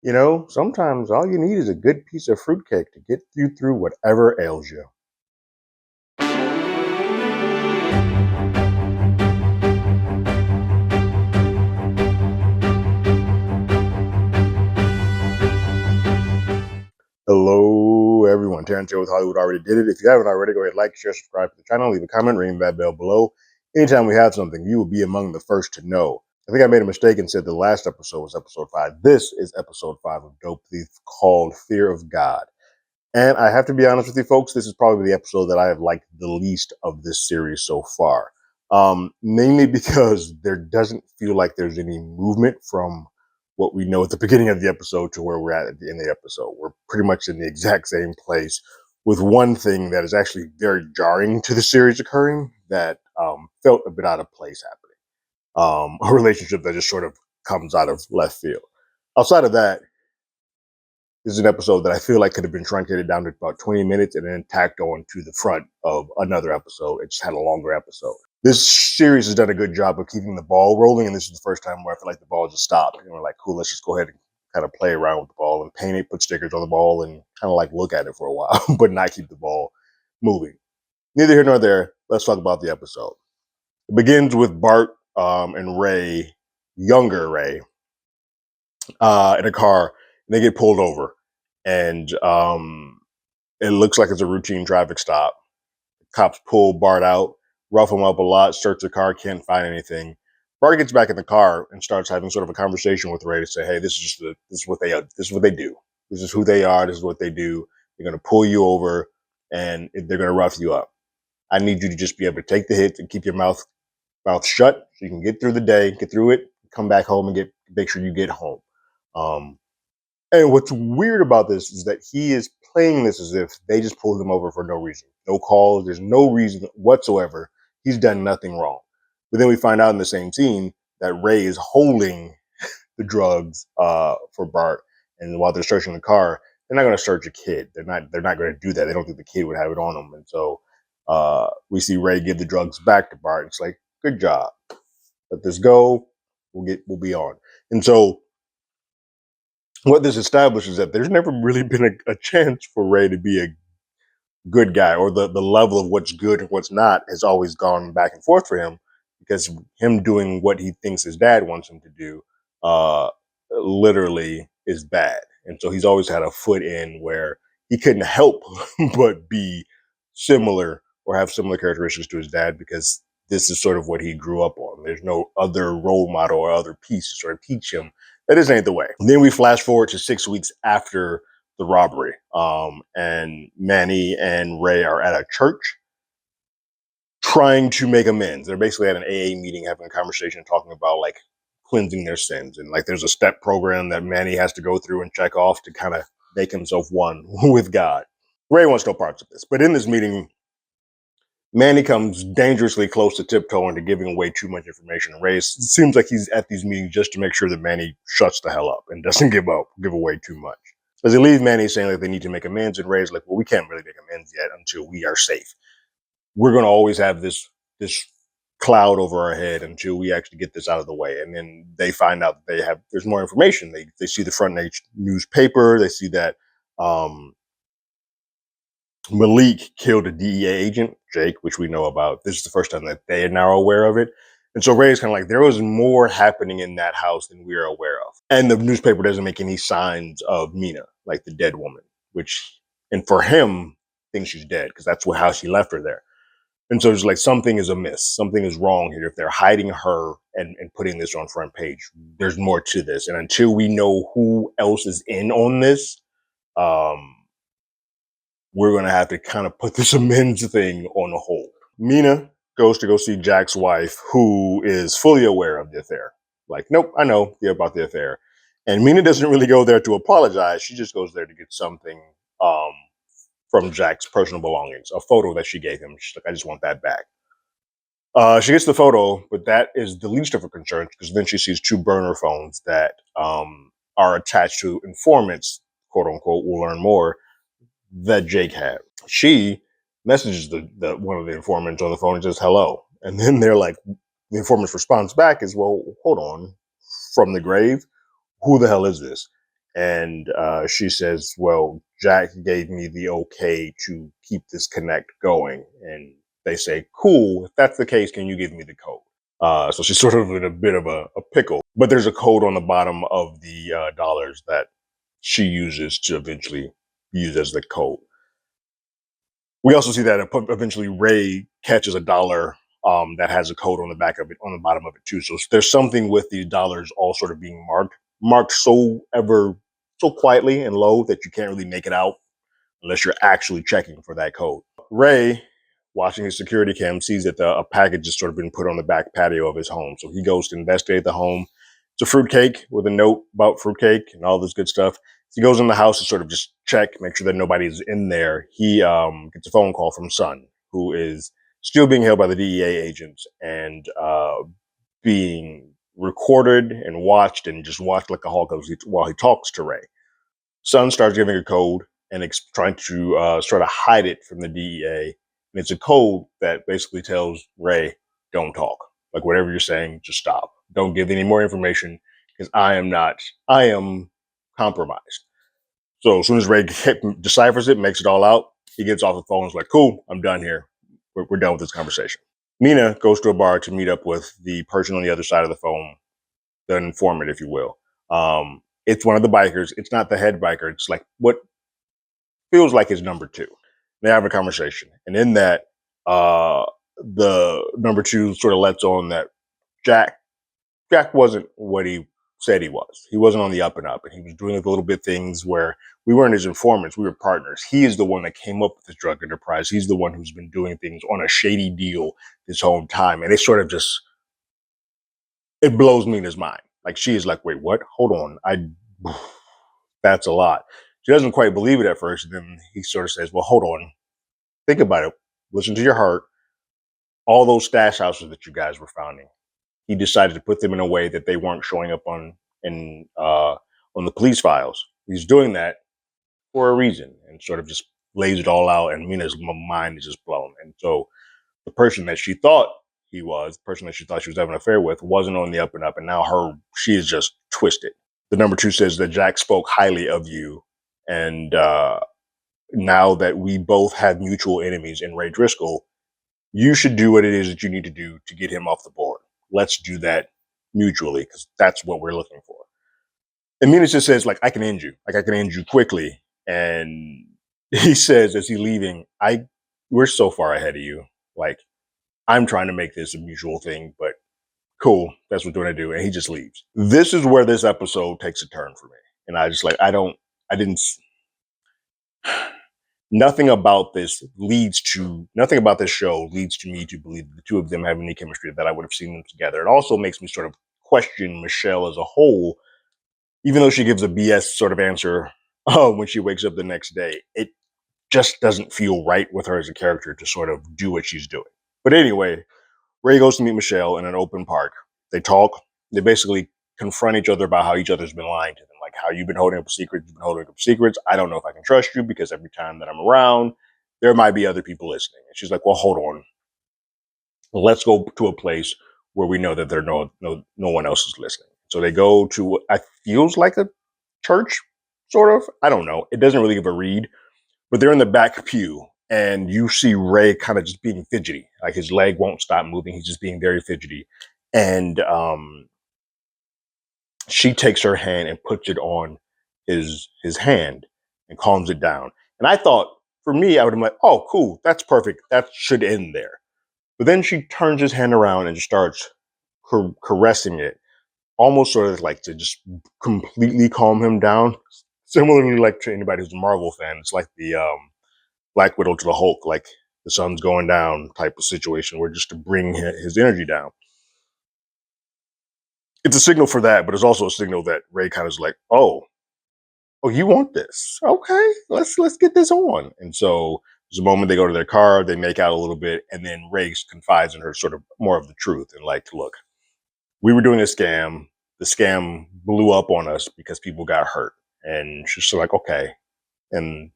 You know, sometimes all you need is a good piece of fruitcake to get you through whatever ails you. Hello, everyone. Terrence here with Hollywood Already Did It. If you haven't already, go ahead, like, share, subscribe to the channel, leave a comment, ring that bell below. Anytime we have something, you will be among the first to know. I think I made a mistake and said the last episode was episode 5. This is episode 5 of Dope Thief, called Fear of God. And I have to be honest with you folks, this is probably the episode that I have liked the least of this series so far. Mainly because there doesn't feel like there's any movement from what we know at the beginning of the episode to where we're at the end of the episode. We're pretty much in the exact same place, with one thing that is actually very jarring to the series occurring that felt a bit out of place happening. A relationship that just sort of comes out of left field. Outside of that, this is an episode that I feel like could have been truncated down to about 20 minutes and then tacked on to the front of another episode. It just had a longer episode. This series has done a good job of keeping the ball rolling, and this is the first time where I feel like the ball just stopped. And we're like, cool, let's just go ahead and kind of play around with the ball and paint it, put stickers on the ball, and kind of like look at it for a while, but not keep the ball moving. Neither here nor there. Let's talk about the episode. It begins with Bart and Ray, younger Ray, in a car, and they get pulled over. And it looks like it's a routine traffic stop. Cops pull Bart out, rough him up a lot, search the car, can't find anything. Bart gets back in the car and starts having sort of a conversation with Ray to say, "Hey, this is what they do. This is who they are. This is what they do. They're going to pull you over and they're going to rough you up. I need you to just be able to take the hits and keep your mouth shut so you can get through the day, get through it, come back home and make sure you get home." Um, and what's weird about this is that he is playing this as if they just pulled him over for no reason. No calls, there's no reason whatsoever. He's done nothing wrong. But then we find out in the same scene that Ray is holding the drugs for Bart. And while they're searching the car, they're not going to search a kid. They're not going to do that. They don't think the kid would have it on them. And so we see Ray give the drugs back to Bart. It's like, good job. Let this go. We'll be on. And so what this establishes is that there's never really been a chance for Ray to be a good guy, or the level of what's good and what's not has always gone back and forth for him, because him doing what he thinks his dad wants him to do uh, literally is bad. And so he's always had a foot in where he couldn't help but be similar or have similar characteristics to his dad, because this is sort of what he grew up on. There's no other role model or other piece to sort of teach him that this ain't the way. And then we flash forward to 6 weeks after the robbery. And Manny and Ray are at a church trying to make amends. They're basically at an AA meeting having a conversation, talking about like cleansing their sins. And like there's a step program that Manny has to go through and check off to kind of make himself one with God. Ray wants no parts of this. But in this meeting, Manny comes dangerously close to tiptoeing to giving away too much information. And Ray seems like he's at these meetings just to make sure that Manny shuts the hell up and doesn't give away too much. As they leave, Manny's saying like they need to make amends, and Ray's like, well, we can't really make amends yet until we are safe. We're going to always have this cloud over our head until we actually get this out of the way. And then they find out that there's more information. They see the front page newspaper. They see that Malik killed a DEA agent, Jake, which we know about. This is the first time that they are now aware of it. And so Ray's kind of like, there was more happening in that house than we are aware of. And the newspaper doesn't make any signs of Mina, like the dead woman, and for him, thinks she's dead because that's how she left her there. And so it's like, something is amiss. Something is wrong here. If they're hiding her and putting this on front page, there's more to this. And until we know who else is in on this, we're going to have to kind of put this amends thing on hold. Mina goes to go see Jack's wife, who is fully aware of the affair. Like, nope, I know about the affair. And Mina doesn't really go there to apologize. She just goes there to get something from Jack's personal belongings, a photo that she gave him. She's like, I just want that back. She gets the photo, but that is the least of her concerns, because then she sees 2 burner phones that are attached to informants, quote unquote, we'll learn more, that Jake had. She messages the one of the informants on the phone and says hello. And then they're like, the informant's response back is, well, hold on, from the grave? Who the hell is this? And she says, well, Jack gave me the okay to keep this connect going. And they say, cool, if that's the case, can you give me the code? So she's sort of in a bit of a pickle. But there's a code on the bottom of the dollars that she uses to eventually use as the code. We also see that eventually Ray catches a dollar that has a code on the back of it, on the bottom of it too. So there's something with these dollars all sort of being marked so quietly and low that you can't really make it out unless you're actually checking for that code. Ray, watching his security cam, sees that a package has sort of been put on the back patio of his home. So he goes to investigate the home. It's a fruitcake with a note about fruitcake and all this good stuff. So he goes in the house to sort of just check, make sure that nobody's in there. He gets a phone call from Son, who is still being held by the DEA agents and being recorded and watched and just watched like a hawk while he talks to Ray. Son starts giving a code and trying to sort of hide it from the DEA. And it's a code that basically tells Ray, don't talk. Like whatever you're saying, just stop. Don't give any more information because I am compromised. So as soon as Ray deciphers it, makes it all out, he gets off the phone and is like, cool, I'm done here. We're done with this conversation. Mina goes to a bar to meet up with the person on the other side of the phone, the informant, if you will. It's one of the bikers. It's not the head biker. It's like what feels like his number two. They have a conversation. And in that, the number two sort of lets on that Jack wasn't what he said he was. He wasn't on the up and up. And he was doing a little bit things where we weren't his informants. We were partners. He is the one that came up with this drug enterprise. He's the one who's been doing things on a shady deal this whole time. And it sort of just, it blows Mina's mind. Like she is like, wait, what? Hold on. That's a lot. She doesn't quite believe it at first. And then he sort of says, well, hold on. Think about it. Listen to your heart. All those stash houses that you guys were founding, he decided to put them in a way that they weren't showing up on the police files. He's doing that for a reason and sort of just lays it all out. And Mina's mind is just blown. And so the person that she thought he was, the person that she thought she was having an affair with, wasn't on the up and up. And now she is just twisted. The number two says that Jack spoke highly of you. And now that we both have mutual enemies in Ray Driscoll, you should do what it is that you need to do to get him off the board. Let's do that mutually because that's what we're looking for. And Mina just says, like, I can end you. Like, I can end you quickly. And he says, as he's leaving, we're so far ahead of you. Like, I'm trying to make this a mutual thing, but cool, that's what we're going to do. And he just leaves. This is where this episode takes a turn for me. And I just like, nothing about this show leads to me to believe that the two of them have any chemistry, that I would have seen them together. It also makes me sort of question Michelle as a whole, even though she gives a BS sort of answer when she wakes up the next day. It just doesn't feel right with her as a character to sort of do what she's doing. But anyway, Ray goes to meet Michelle in an open park. They talk. They basically confront each other about how each other's been lying to them. Like how you've been holding up a secret, you've been holding up secrets. I don't know if I can trust you because every time that I'm around, there might be other people listening. And she's like, well, hold on. Let's go to a place where we know that there no one else is listening. So they go to, it feels like a church, sort of. I don't know. It doesn't really give a read, but they're in the back pew and you see Ray kind of just being fidgety. Like his leg won't stop moving. He's just being very fidgety. And she takes her hand and puts it on his hand and calms it down. And I thought, for me, I would have been like, oh, cool, that's perfect. That should end there. But then she turns his hand around and starts caressing it, almost sort of like to just completely calm him down. Similarly, like to anybody who's a Marvel fan, it's like the Black Widow to the Hulk, like the sun's going down type of situation, where just to bring his energy down. It's a signal for that, but it's also a signal that Ray kind of is like, oh, you want this? Okay, let's get this on. And so there's a moment they go to their car, they make out a little bit, and then Ray confides in her sort of more of the truth and like, look, we were doing a scam. The scam blew up on us because people got hurt. And she's like, okay. And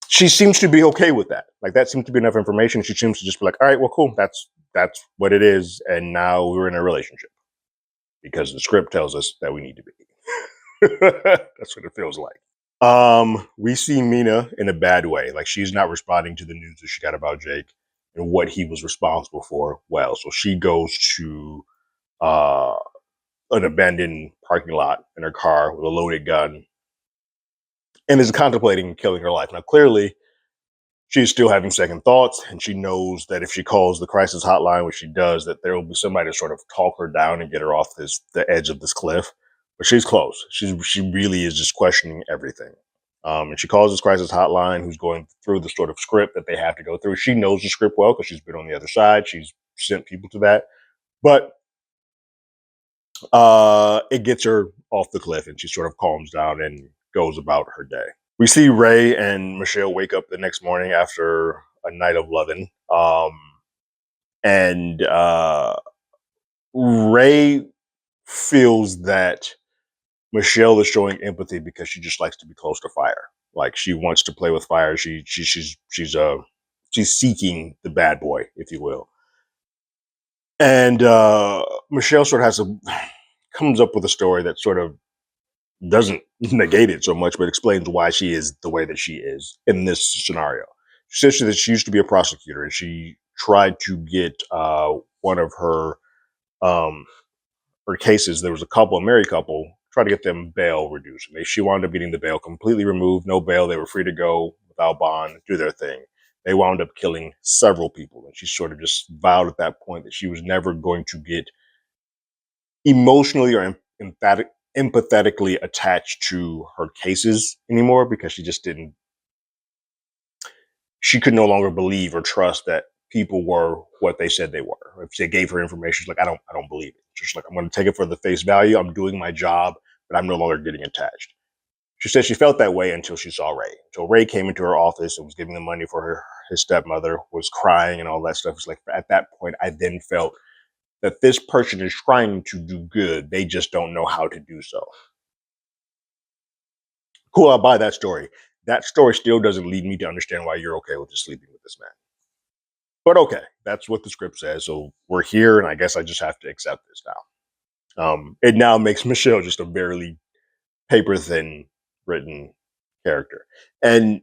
she seems to be okay with that. Like that seems to be enough information. She seems to just be like, all right, well, cool. That's what it is. And now we're in a relationship because the script tells us that we need to be. That's what it feels like. We see Mina in a bad way. Like she's not responding to the news that she got about Jake and what he was responsible for. Well, so she goes to uh, an abandoned parking lot in her car with a loaded gun and is contemplating killing her life. Now, clearly, she's still having second thoughts, and she knows that if she calls the crisis hotline, which she does, that there will be somebody to sort of talk her down and get her off the edge of this cliff. But she's close. She really is just questioning everything. And she calls this crisis hotline, who's going through the sort of script that they have to go through. She knows the script well because she's been on the other side. She's sent people to that, but it gets her off the cliff, and she sort of calms down and goes about her day. We see Ray and Michelle wake up the next morning after a night of loving. And Ray feels that Michelle is showing empathy because she just likes to be close to fire. Like she wants to play with fire. She's seeking the bad boy, if you will. And Michelle sort of comes up with a story that sort of doesn't negate it so much, but explains why she is the way that she is in this scenario. She says that she used to be a prosecutor and she tried to get one of um, her cases. There was a married couple, tried to get them bail reduced. She wound up getting the bail completely removed, no bail. They were free to go without bond, do their thing. They wound up killing several people, and she sort of just vowed at that point that she was never going to get emotionally or empathetically attached to her cases anymore because she could no longer believe or trust that people were what they said they were. If they gave her information, she's like, I don't believe it. She's like, I'm going to take it for the face value. I'm doing my job, but I'm no longer getting attached. She said she felt that way until she saw Ray. So Ray came into her office and was giving the money for his stepmother, was crying and all that stuff. It's like at that point, I then felt that this person is trying to do good. They just don't know how to do so. Cool, I'll buy that story. That story still doesn't lead me to understand why you're okay with just sleeping with this man. But okay, that's what the script says. So we're here, and I guess I just have to accept this now. It now makes Michelle just a barely paper thin written character. And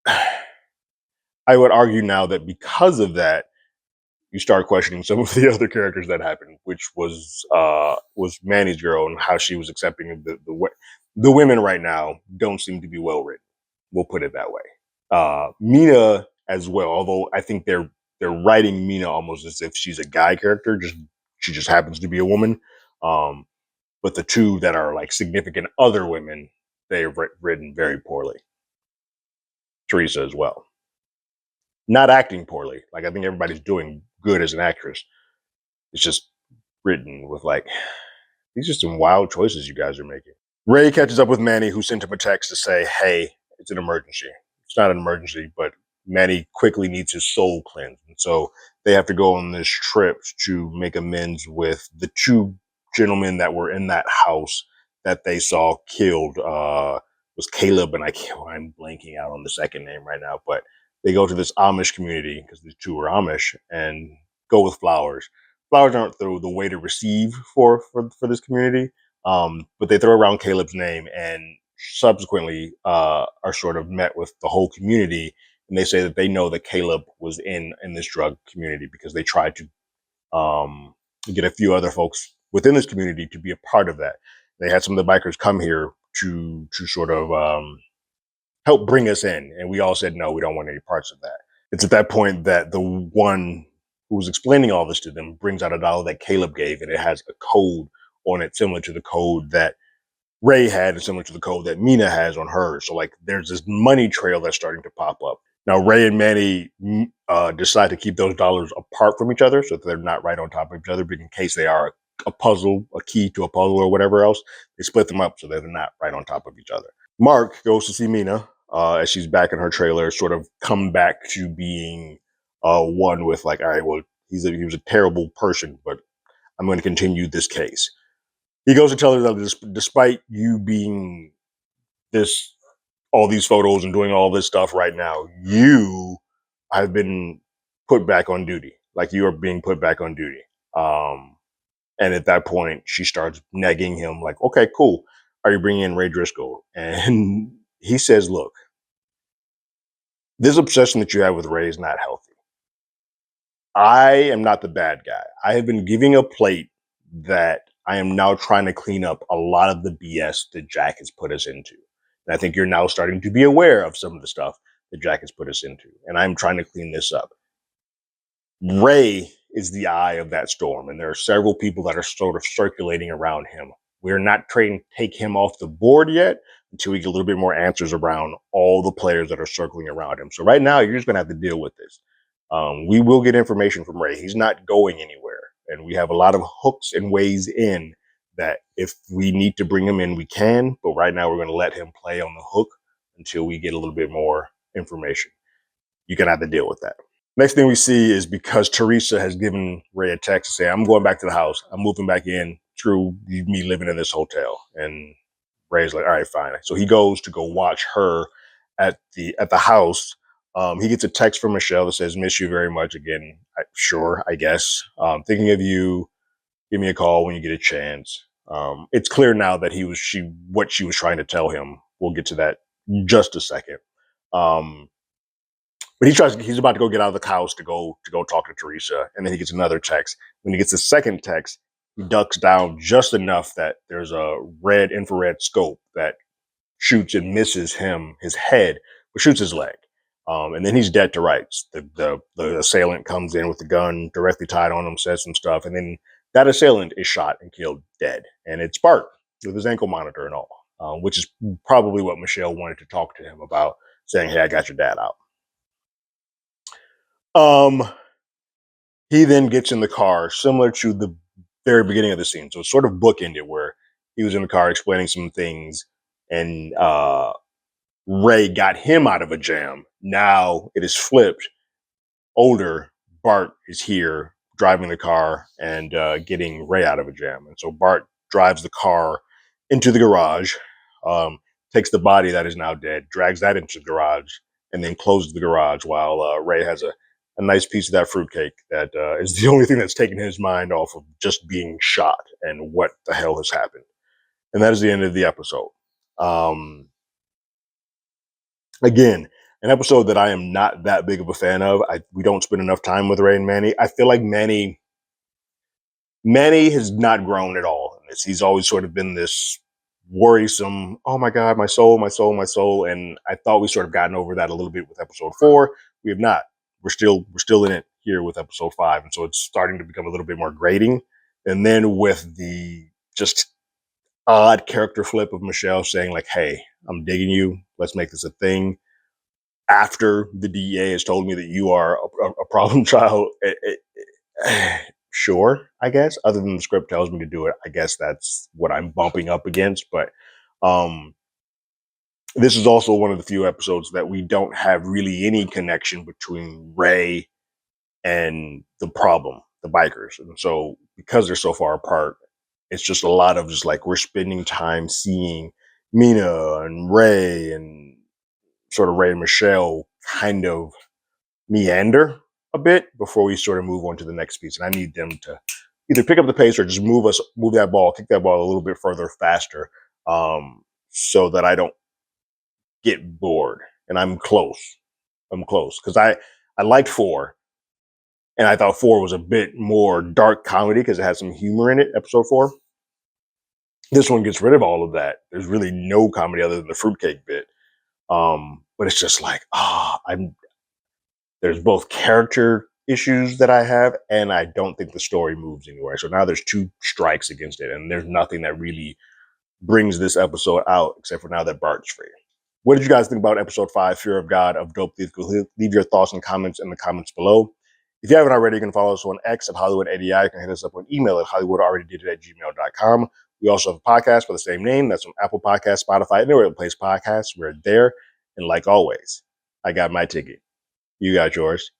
I would argue now that because of that, you start questioning some of the other characters that happened, which was Manny's girl and how she was accepting the women right now don't seem to be well written. We'll put it that way. Mina as well, although I think they're writing Mina almost as if she's a guy character, she just happens to be a woman. Um, but the two that are like significant other women, they've written very poorly. Teresa as well, not acting poorly. Like I think everybody's doing good as an actress. It's just written with like these are some wild choices you guys are making. Ray catches up with Manny, who sent him a text to say, "Hey, it's an emergency." It's not an emergency, but Manny quickly needs his soul cleansed, and so they have to go on this trip to make amends with the two gentlemen that were in that house that they saw killed. Was Caleb and I'm blanking out on the second name right now, but they go to this Amish community because these two are Amish and go with flowers. Flowers aren't the way to receive for this community, but they throw around Caleb's name and subsequently are sort of met with the whole community. And they say that they know that Caleb was in this drug community because they tried to get a few other folks within this community to be a part of that. They had some of the bikers come here to sort of help bring us in, and we all said no, we don't want any parts of that. It's at that point that the one who was explaining all this to them brings out a dollar that Caleb gave, and it has a code on it similar to the code that Ray had and similar to the code that Mina has on hers. So like there's this money trail that's starting to pop up. Now Ray and Manny decide to keep those dollars apart from each other so that they're not right on top of each other, but in case they are a puzzle, a key to a puzzle or whatever else, they split them up so that they're not right on top of each other. Mark goes to see Mina as she's back in her trailer, sort of come back to being one with like, all right, well, he was a terrible person, but I'm going to continue this case. He goes to tell her that despite you being this, all these photos and doing all this stuff right now, you have been put back on duty. Like you are being put back on duty. And at that point, she starts negging him like, okay, cool. are you bringing in Ray Driscoll? And he says, look, this obsession that you have with Ray is not healthy. I am not the bad guy. I have been giving a plate that I am now trying to clean up a lot of the BS that Jack has put us into. And I think you're now starting to be aware of some of the stuff that Jack has put us into. And I'm trying to clean this up. Ray is the eye of that storm, and there are several people that are sort of circulating around him. We're not trying to take him off the board yet until we get a little bit more answers around all the players that are circling around him. So right now, you're just going to have to deal with this. We will get information from Ray. He's not going anywhere, and we have a lot of hooks and ways in that if we need to bring him in, we can. But right now, we're going to let him play on the hook until we get a little bit more information. You're going to have to deal with that. Next thing we see is because Teresa has given Ray a text to say, I'm going back to the house. I'm moving back in. Screw me living in this hotel. And Ray's like, all right, fine. So he goes to go watch her at the house. He gets a text from Michelle that says, miss you very much. Again, sure, I guess. Thinking of you. Give me a call when you get a chance. It's clear now that what she was trying to tell him. We'll get to that in just a second. But he's about to go get out of the house to go talk to Teresa. And then he gets another text. When he gets the second text, he ducks down just enough that there's a red infrared scope that shoots and misses his head, but shoots his leg. And then he's dead to rights. The assailant comes in with the gun directly tied on him, says some stuff. And then that assailant is shot and killed dead. And it's Bart with his ankle monitor and all, which is probably what Michelle wanted to talk to him about, saying, hey, I got your dad out. He then gets in the car, similar to the very beginning of the scene. So it's sort of bookended where he was in the car explaining some things, and Ray got him out of a jam. Now it is flipped. Older Bart is here driving the car and getting Ray out of a jam. And so Bart drives the car into the garage, takes the body that is now dead, drags that into the garage, and then closes the garage while Ray has a nice piece of that fruitcake that is the only thing that's taken his mind off of just being shot and what the hell has happened. And that is the end of the episode. Again, an episode that I am not that big of a fan of. We don't spend enough time with Ray and Manny. I feel like Manny has not grown at all in this. He's always sort of been this worrisome, oh my God, my soul, my soul, my soul. And I thought we sort of gotten over that a little bit with episode 4. We have not. We're still in it here with episode 5. And so it's starting to become a little bit more grating. And then with the just odd character flip of Michelle saying like, hey, I'm digging you. Let's make this a thing. After the DEA has told me that you are a problem child, sure, I guess. Other than the script tells me to do it, I guess that's what I'm bumping up against. But this is also one of the few episodes that we don't have really any connection between Ray and the problem, the bikers. And so because they're so far apart, it's just a lot of just like we're spending time seeing Mina and Ray and sort of Ray and Michelle kind of meander a bit before we sort of move on to the next piece. And I need them to either pick up the pace or just move that ball, kick that ball a little bit further, faster, so that I don't get bored. And I'm close because I liked 4, and I thought 4 was a bit more dark comedy because it had some humor in it. Episode 4. This one gets rid of all of that. There's really no comedy other than the fruitcake bit. But it's just like, there's both character issues that I have, and I don't think the story moves anywhere. So now there's 2 strikes against it, and there's nothing that really brings this episode out except for now that Bart's free. What did you guys think about episode 5, Fear of God of Dope Thief? Leave your thoughts and comments in the comments below. If you haven't already, you can follow us on X at HollywoodADI. You can hit us up on email at HollywoodAlreadyDidIt@gmail.com. We also have a podcast by the same name. That's on Apple Podcasts, Spotify, anywhere that plays podcasts. We're there. And like always, I got my ticket. You got yours.